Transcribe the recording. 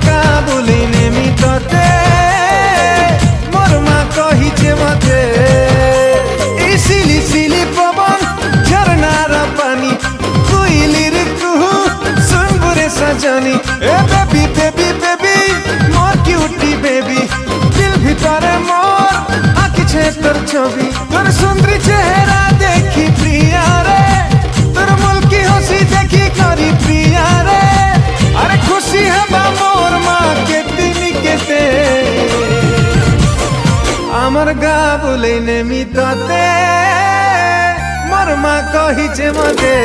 গা বুলি নেমি ততে মোর মা কহিছে মতে এই সিলি সিলি পবন ঝরনার পানি কুইলির কুহু সুনবুরে সজনী এ বেবি বেবি বেবি মোর কিউটি বেবি দিল ভিতরে মোর আঁকিছে তোর ছবি তোর সুন্দরী চেহারা দেখি প্রিয়া রে তোর মুলকি হাসি দেখি করি প্রিয়া রে আরে খুশি হবা মোর মা কেতিনি কেতে আমার গা বলে নেমি ততে মোর মা কহিছে মতে